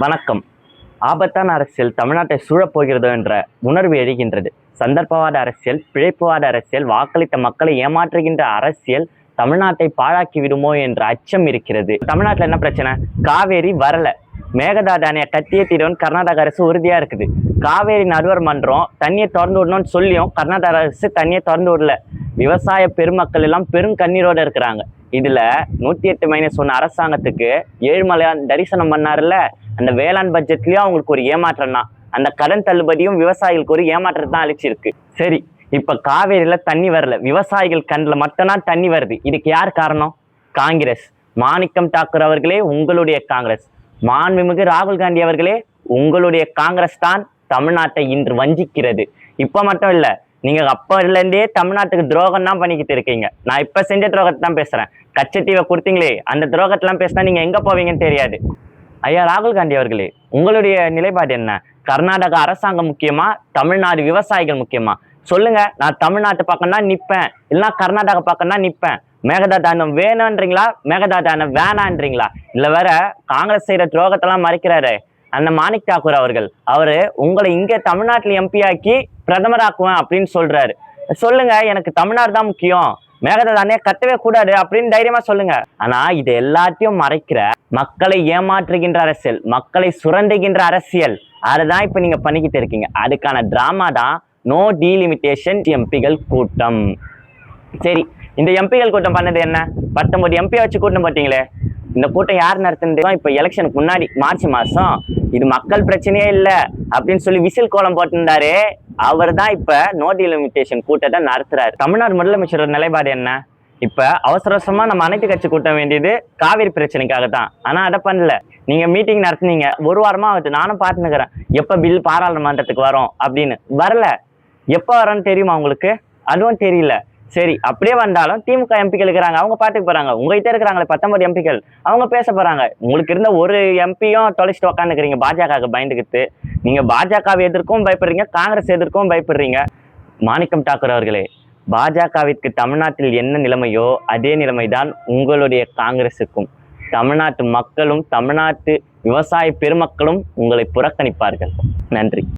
வணக்கம். ஆபத்தான அரசியல் தமிழ்நாட்டை சூழப்போகிறதோ என்ற உணர்வு எழுகின்றது. சந்தர்ப்பவாத அரசியல், பிழைப்புவாத அரசியல், வாக்களித்த மக்களை ஏமாற்றுகின்ற அரசியல் தமிழ்நாட்டை பாழாக்கி விடுமோ என்ற அச்சம் இருக்கிறது. தமிழ்நாட்டில் என்ன பிரச்சனை? காவேரி வரல, மேகதாது அணையை கட்டியே தீர்வுன்னு கர்நாடக அரசு உறுதியா இருக்குது. காவேரி நடுவர் மன்றம் தண்ணியை திறந்து விடணும்னு சொல்லியும் கர்நாடக அரசு தண்ணியை திறந்து விடல. விவசாய பெருமக்கள் எல்லாம் பெரும் கண்ணீரோட இருக்கிறாங்க. இதுல 108 சொன்ன அரசாங்கத்துக்கு ஏழுமலையான் தரிசனம் பண்ணாருல்ல, அந்த வேளாண் பட்ஜெட்லயும் அவங்களுக்கு ஒரு ஏமாற்றம் தான். அந்த கடன் தள்ளுபடியும் விவசாயிகளுக்கு ஒரு ஏமாற்றத்தை தான் அளிச்சிருக்கு. சரி, இப்ப காவேரியில தண்ணி வரல, விவசாயிகள் கண்ணில் மட்டும்தான் தண்ணி வருது. இதுக்கு யார் காரணம்? காங்கிரஸ். மாணிக்கம் தாக்கூர் அவர்களே, உங்களுடைய காங்கிரஸ். மாண்புமிகு ராகுல் காந்தி அவர்களே, உங்களுடைய காங்கிரஸ் தான் தமிழ்நாட்டை இன்று வஞ்சிக்கிறது. இப்ப மட்டும் இல்ல, நீங்க அப்பல இருந்தே தமிழ்நாட்டுக்கு துரோகம் தான் பண்ணிக்கிட்டு இருக்கீங்க. நான் இப்ப செஞ்ச துரோகத்தை தான் பேசுறேன். கச்சத்தீவை கொடுத்தீங்களே, அந்த துரோகத்தெல்லாம் பேசினா நீங்க எங்க போவீங்கன்னு தெரியாது. ஐயா ராகுல் காந்தி அவர்களே, உங்களுடைய நிலைப்பாடு என்ன? கர்நாடக அரசாங்கம் முக்கியமா, தமிழ்நாடு விவசாயிகள் முக்கியமா? சொல்லுங்க. நான் தமிழ்நாட்டு பக்கம் தான் நிப்பேன், இல்லைன்னா கர்நாடக பக்கம் தான் நிப்பேன். மேகதாது அணை வேணும்ன்றீங்களா, மேகதாது அணை வேணான்றீங்களா? இல்ல வேற காங்கிரஸ் செய்யற துரோகத்தெல்லாம் மறைக்கிறாரு அந்த மாணிக் தாக்கூர் அவர்கள். அவரு உங்களை இங்க தமிழ்நாட்டுல எம்பி ஆக்கி பிரதமராக்குவேன் அப்படின்னு சொல்றாரு. சொல்லுங்க, எனக்கு தமிழ்நாடு தான் முக்கியம், மேகதாது அணையை கட்டவே கூடாது அப்படின்னு தைரியமா சொல்லுங்க. ஆனா இது எல்லாத்தையும் மறைக்கிற, மக்களை ஏமாற்றுகின்ற அரசியல், மக்களை சுரண்டுகின்ற அரசியல், அதுதான் இப்ப நீங்க பண்ணிக்கிட்டு இருக்கீங்க. அதுக்கான டிராமா தான் நோ டீலிமிட்டேஷன் எம்பிகள் கூட்டம். சரி, இந்த எம்பிகள் கூட்டம் பண்ணது என்ன? 19 எம்பி வச்சு கூட்டம் போட்டீங்களே, இந்த கூட்டம் யார் நடத்துனது? இப்ப எலெக்ஷனுக்கு முன்னாடி மார்ச் மாசம் இது மக்கள் பிரச்சனையே இல்ல அப்படின்னு சொல்லி விசில் கோலம் போட்டிருந்தாரு. அவர் தான் இப்ப நோ டீலிமிட்டேஷன் கூட்டத்தை நடத்துறாரு. தமிழ்நாடு முதலமைச்சரோட நிலைப்பாடு என்ன? இப்ப அவசர அவசரமா நம்ம அனைத்து கட்சி கூட்டம் வேண்டியது காவிரி பிரச்சனைக்காக தான். ஆனா அதை பண்ணல. நீங்க மீட்டிங் நடத்துனீங்க, ஒரு வாரமா ஆகுது, நானும் பார்த்துக்கிறேன். எப்ப பில் பாராளுமன்றத்துக்கு வரும் அப்படின்னு. வரல. எப்ப வரும்னு தெரியுமா உங்களுக்கு? அதுவும் தெரியல. சரி, அப்படியே வந்தாலும் திமுக எம்பிக்கள் இருக்கிறாங்க, அவங்க பாட்டுக்கு போறாங்க. உங்ககிட்ட இருக்கிறாங்களே 19 எம்பிக்கள், அவங்க பேச போறாங்க. உங்களுக்கு இருந்த ஒரு எம்பியும் தொலைச்சிட்டு உட்காந்துக்கிறீங்க பாஜக பயந்துக்கிட்டு. நீங்க பாஜகவை எதிர்க்கவும் பயப்படுறீங்க, காங்கிரஸ் எதிர்க்கவும் பயப்படுறீங்க. மாணிக்கம் தாக்கூர் அவர்களே, பாஜகவிற்கு தமிழ்நாட்டில் என்ன நிலைமையோ அதே நிலைமைதான் உங்களுடைய காங்கிரசுக்கும். தமிழ்நாட்டு மக்களும் தமிழ்நாட்டு விவசாய பெருமக்களும் உங்களை புறக்கணிப்பார்கள். நன்றி.